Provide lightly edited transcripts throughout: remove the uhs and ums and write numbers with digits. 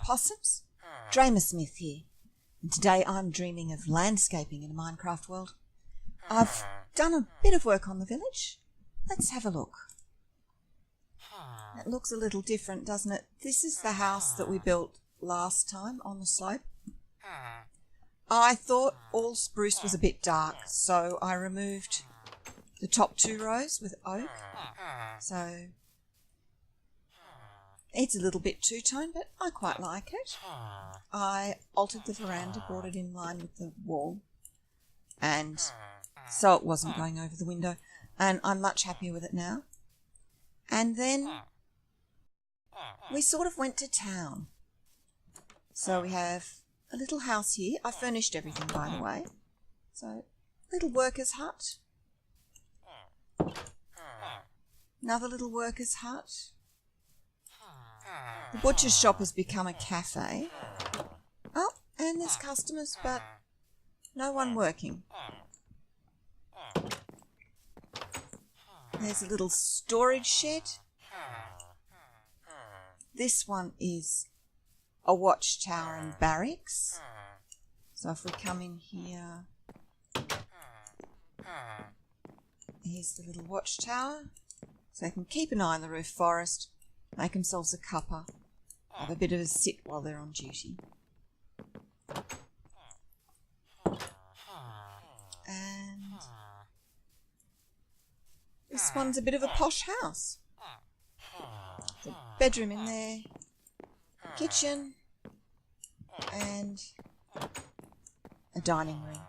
possums, Dreymasmith here, and today I'm dreaming of landscaping in a Minecraft world. I've done a bit of work on the village. Let's have a look. It looks a little different, doesn't it? This is the house that we built last time on the slope. I thought all spruce was a bit dark, so I removed the top 2 rows with oak. So it's a little bit two-tone, but I quite like it. I altered the veranda, brought it in line with the wall, and so it wasn't going over the window, and I'm much happier with it now. And then we sort of went to town. So we have a little house here. I furnished everything, by the way. So, little worker's hut. Another little worker's hut. The butcher's shop has become a cafe. Oh, and there's customers, but no one working. There's a little storage shed. This one is a watchtower and barracks. So if we come in here, here's the little watchtower. So they can keep an eye on the roof forest, make themselves a cuppa, have a bit of a sit while they're on duty. And this one's a bit of a posh house. There's a bedroom in there, kitchen, and a dining room.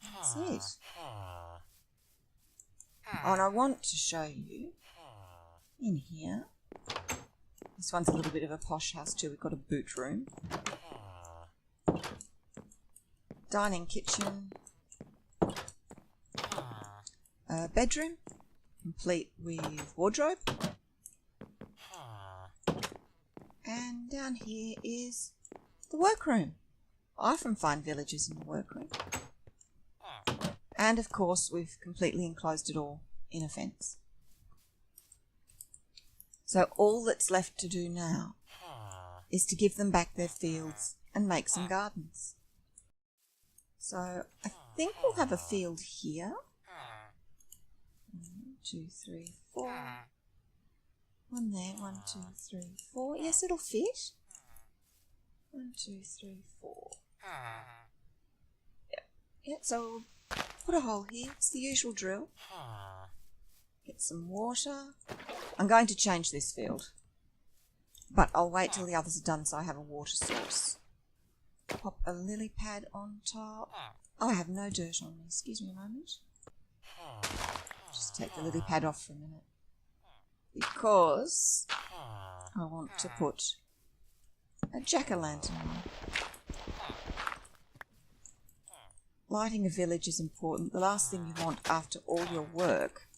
That's it. Oh, and I want to show you in here. This one's a little bit of a posh house too. We've got a boot room, dining kitchen, a bedroom, complete with wardrobe. And down here is the workroom. I often find villagers in the workroom. And of course, we've completely enclosed it all in a fence. So all that's left to do now is to give them back their fields and make some gardens. So I think we'll have a field here. 1, 2, 3, 4. One there, 1, 2, 3, 4. Yes, it'll fit. 1, 2, 3, 4. Yeah, so we'll put a hole here. It's the usual drill. Get some water. I'm going to change this field, but I'll wait till the others are done so I have a water source. Pop a lily pad on top. Oh, I have no dirt on me. Excuse me a moment. Just take the lily pad off for a minute, because I want to put a jack-o'-lantern on. Lighting a village is important. The last thing you want after all your work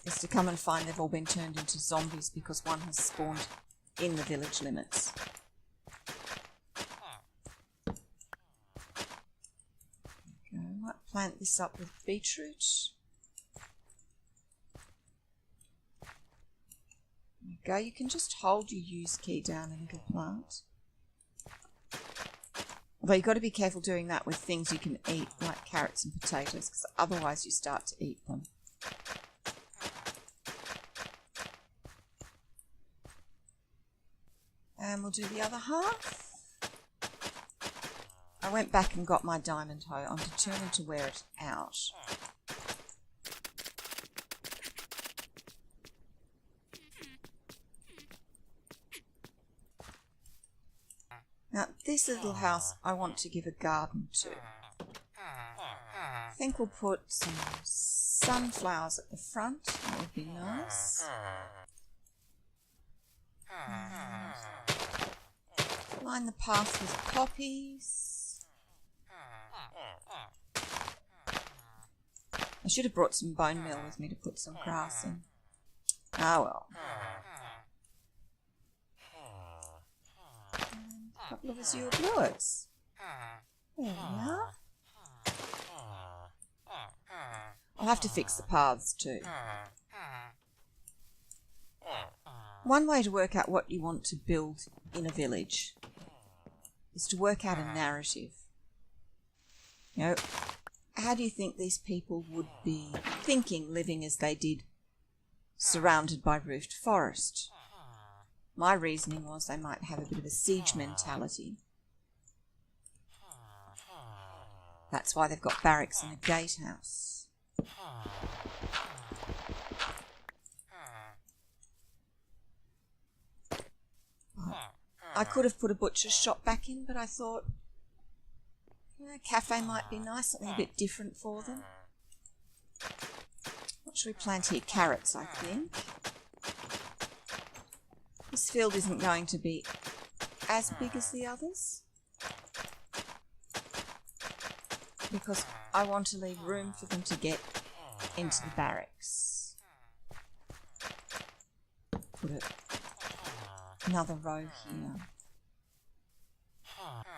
is to come and find they've all been turned into zombies because one has spawned in the village limits. Okay, I might plant this up with beetroot. There you go. You can just hold your use key down and it'll plant. Although you've got to be careful doing that with things you can eat, like carrots and potatoes, because otherwise you start to eat them. And we'll do the other half. I went back and got my diamond hoe. I'm determined to wear it out. Now, this little house I want to give a garden to. I think we'll put some sunflowers at the front. That would be nice. Line the path with poppies. I should have brought some bone meal with me to put some grass in. Ah well. A couple of azure bluets. There we are. I'll have to fix the paths too. One way to work out what you want to build in a village is to work out a narrative. You know, how do you think these people would be thinking living as they did, surrounded by roofed forest? My reasoning was they might have a bit of a siege mentality. That's why they've got barracks and a gatehouse. I could have put a butcher's shop back in, but I thought a cafe might be nice, something a bit different for them. What should we plant here? Carrots, I think. This field isn't going to be as big as the others because I want to leave room for them to get into the barracks. Put another row here.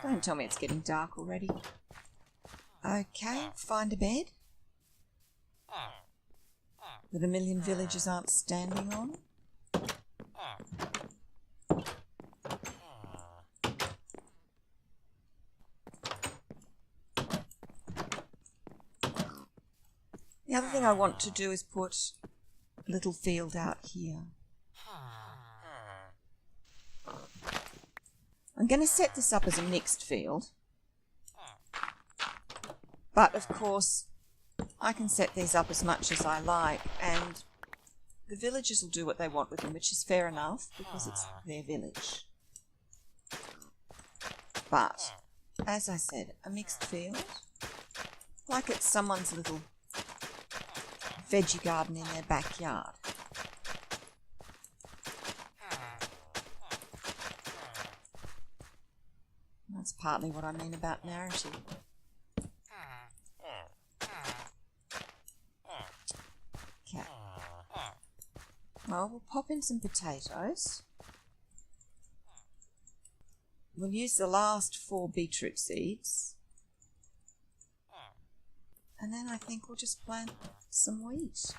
Don't tell me it's getting dark already. Okay, find a bed that a million villagers aren't standing on. The other thing I want to do is put a little field out here. I'm going to set this up as a mixed field, but of course I can set these up as much as I like and the villagers will do what they want with them, which is fair enough because it's their village. But, as I said, a mixed field, like it's someone's little veggie garden in their backyard. That's partly what I mean about narrative. Okay. Well, we'll pop in some potatoes. We'll use the last 4 beetroot seeds. And then I think we'll just plant some wheat.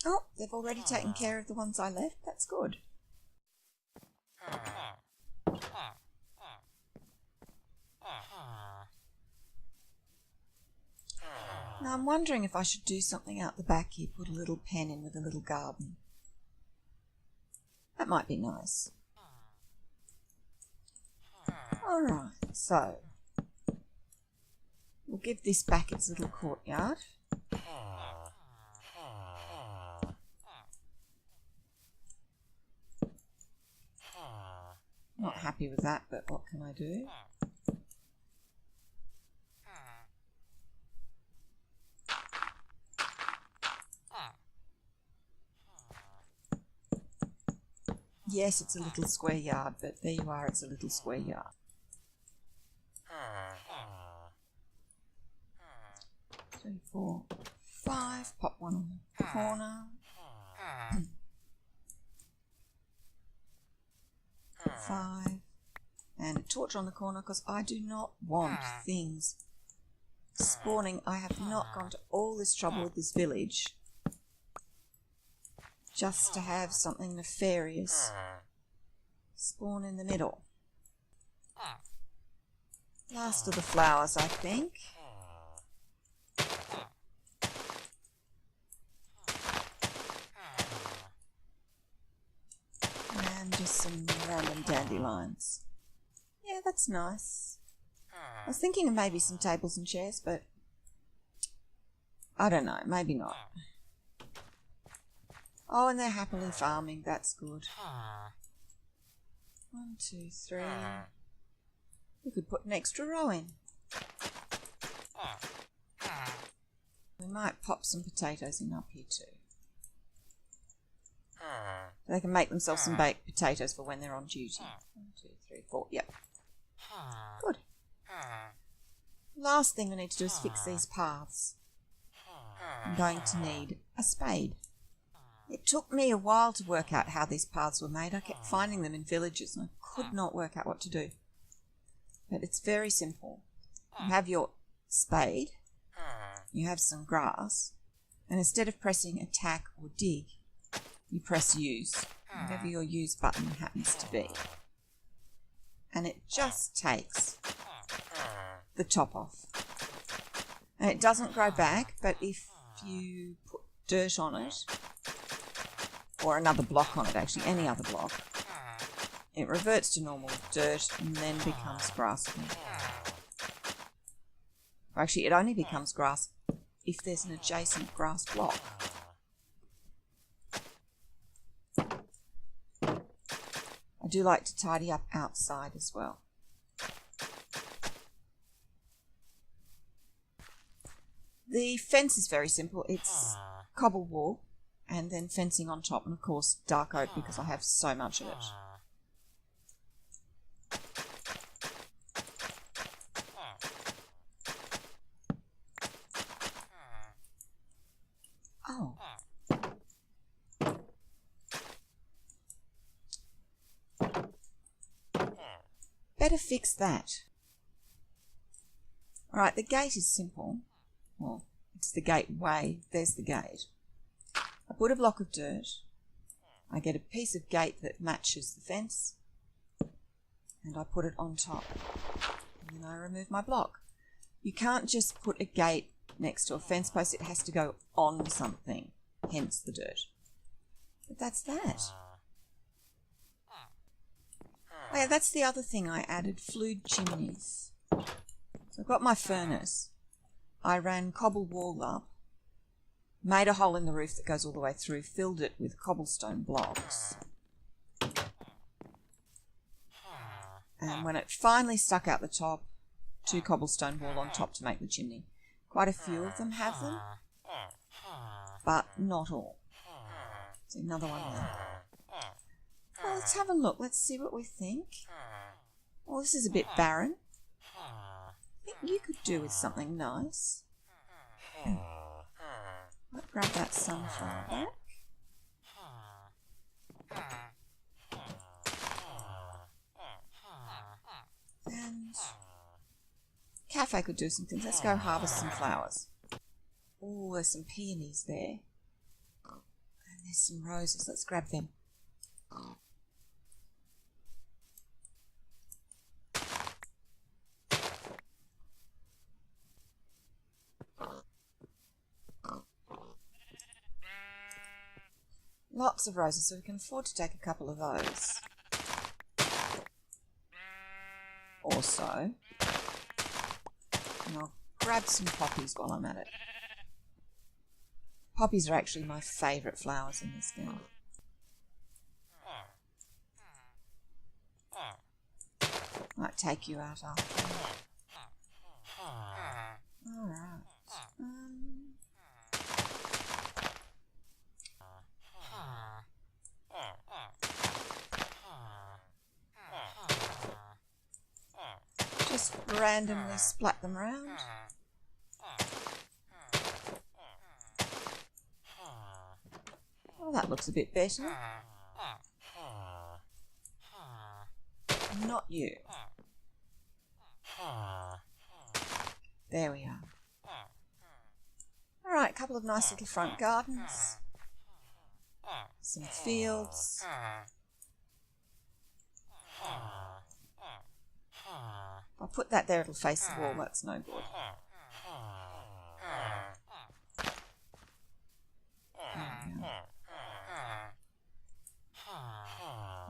Oh, they've already taken care of the ones I left. That's good. Now I'm wondering if I should do something out the back here, put a little pen in with a little garden. That might be nice. Alright, so we'll give this back its little courtyard. Not happy with that, but what can I do? Yes, it's a little square yard, but there you are, it's a little square yard. 3, 4, 5, pop one on the corner. 5, and a torch on the corner because I do not want things spawning. I have not gone to all this trouble with this village just to have something nefarious spawn in the middle. Last of the flowers, I think. And just some random dandelions. Yeah, that's nice. I was thinking of maybe some tables and chairs, but I don't know, maybe not. Oh, and they're happily farming, that's good. 1, 2, 3. We could put an extra row in. We might pop some potatoes in up here too. They can make themselves some baked potatoes for when they're on duty. 1, 2, 3, 4, yep. Good. Last thing we need to do is fix these paths. I'm going to need a spade. It took me a while to work out how these paths were made. I kept finding them in villages and I could not work out what to do. But it's very simple. You have your spade, you have some grass, and instead of pressing attack or dig, you press use, whatever your use button happens to be. And it just takes the top off. And it doesn't grow back, but if you put dirt on it, or another block on it actually, any other block, it reverts to normal dirt and then becomes grass again. Or actually, it only becomes grass if there's an adjacent grass block. I do like to tidy up outside as well. The fence is very simple. It's cobble wall and then fencing on top, and of course dark oak because I have so much of it. Oh. Better fix that. Alright, the gate is simple. Well, it's the gateway. There's the gate. I put a block of dirt. I get a piece of gate that matches the fence. And I put it on top. And then I remove my block. You can't just put a gate next to a fence post. It has to go on something. Hence the dirt. But that's that. Oh yeah, that's the other thing I added. Flued chimneys. So I've got my furnace. I ran cobble wall up, made a hole in the roof that goes all the way through, filled it with cobblestone blocks. And when it finally stuck out the top, 2 cobblestone wall on top to make the chimney. Quite a few of them have them, but not all. So another one there. Well, let's have a look. Let's see what we think. Well, this is a bit barren. I think you could do with something nice. Might grab that sunflower back. And cafe could do some things. Let's go harvest some flowers. Oh, there's some peonies there. And there's some roses. Let's grab them. Lots of roses, so we can afford to take a couple of those. Or so. And I'll grab some poppies while I'm at it. Poppies are actually my favourite flowers in this game. Might take you out after. Alright. Just randomly splat them around. Oh, that looks a bit better. Not you. There we are. Alright, a couple of nice little front gardens. Some fields. If I put that there, it'll face the wall. That's no good.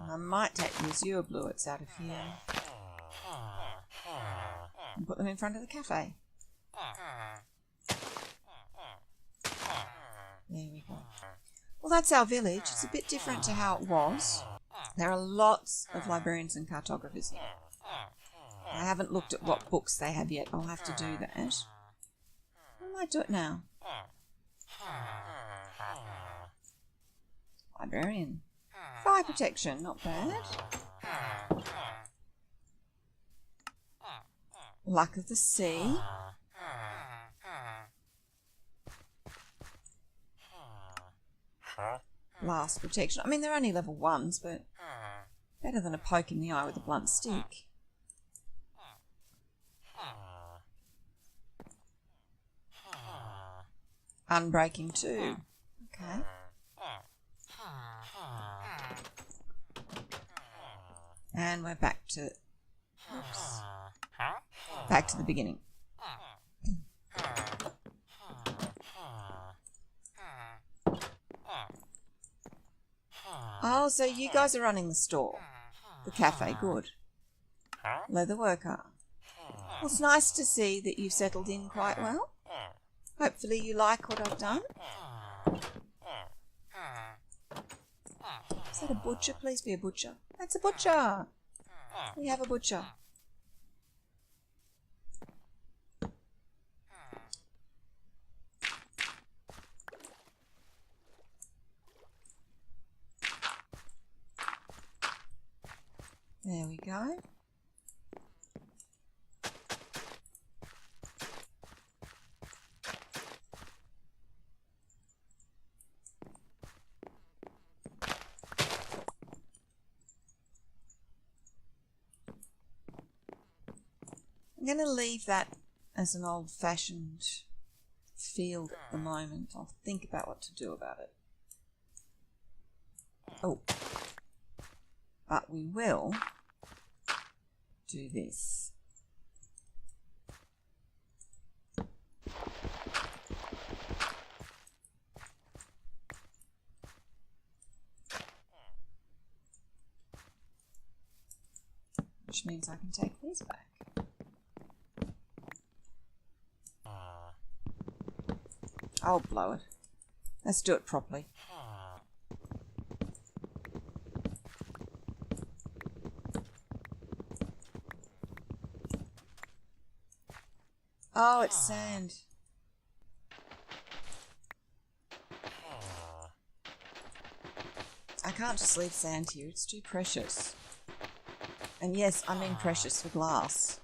And I might take the azure bluets out of here and put them in front of the cafe. There we go. Well, that's our village. It's a bit different to how it was. There are lots of librarians and cartographers here. I haven't looked at what books they have yet. I'll have to do that. I might do it now. Librarian. Fire protection, not bad. Luck of the sea. Blast protection. I mean, they're only level 1s, but better than a poke in the eye with a blunt stick. unbreaking too. Okay. And we're back to the beginning. Oh, so you guys are running the store. The cafe, good. Leather worker. Well, it's nice to see that you've settled in quite well. Hopefully you like what I've done. Is that a butcher? Please be a butcher. That's a butcher. We have a butcher. There we go. I'm going to leave that as an old-fashioned field at the moment. I'll think about what to do about it. Oh. But we will do this. Which means I can take these back. I'll blow it. Let's do it properly. Oh, it's sand. I can't just leave sand here. It's too precious. And yes, I mean precious for glass.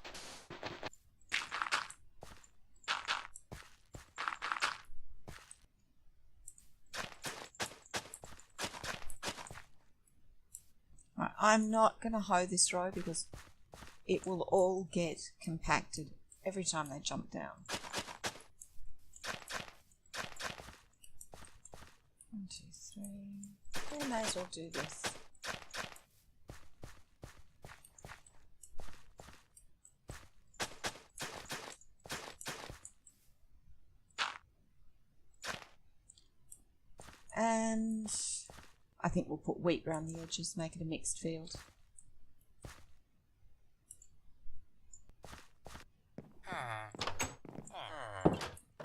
Right, I'm not going to hoe this row because it will all get compacted every time they jump down. 1, 2, 3. We may as well do this. And I think we'll put wheat around the edges, make it a mixed field.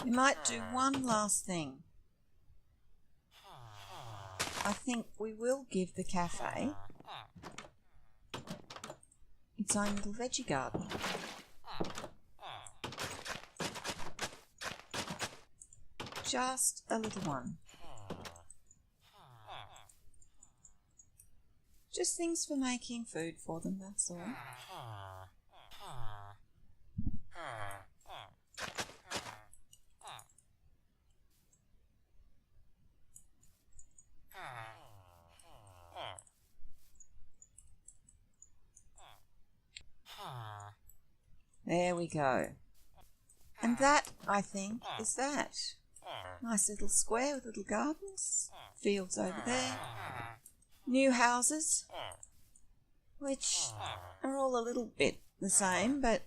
We might do one last thing. I think we will give the cafe its own little veggie garden. Just a little one. Just things for making food for them, that's all. There we go. And that, I think, is that. Nice little square with little gardens. Fields over there. New houses, which are all a little bit the same, but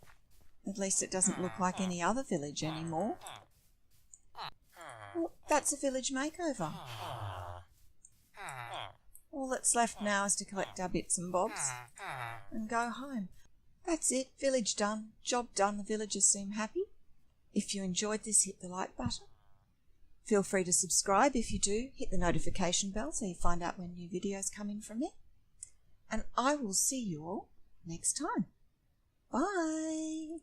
at least it doesn't look like any other village anymore. Well, that's a village makeover. All that's left now is to collect our bits and bobs and go home. That's it, village done, job done, the villagers seem happy. If you enjoyed this, hit the like button. Feel free to subscribe. If you do, hit the notification bell so you find out when new videos come in from me. And I will see you all next time. Bye.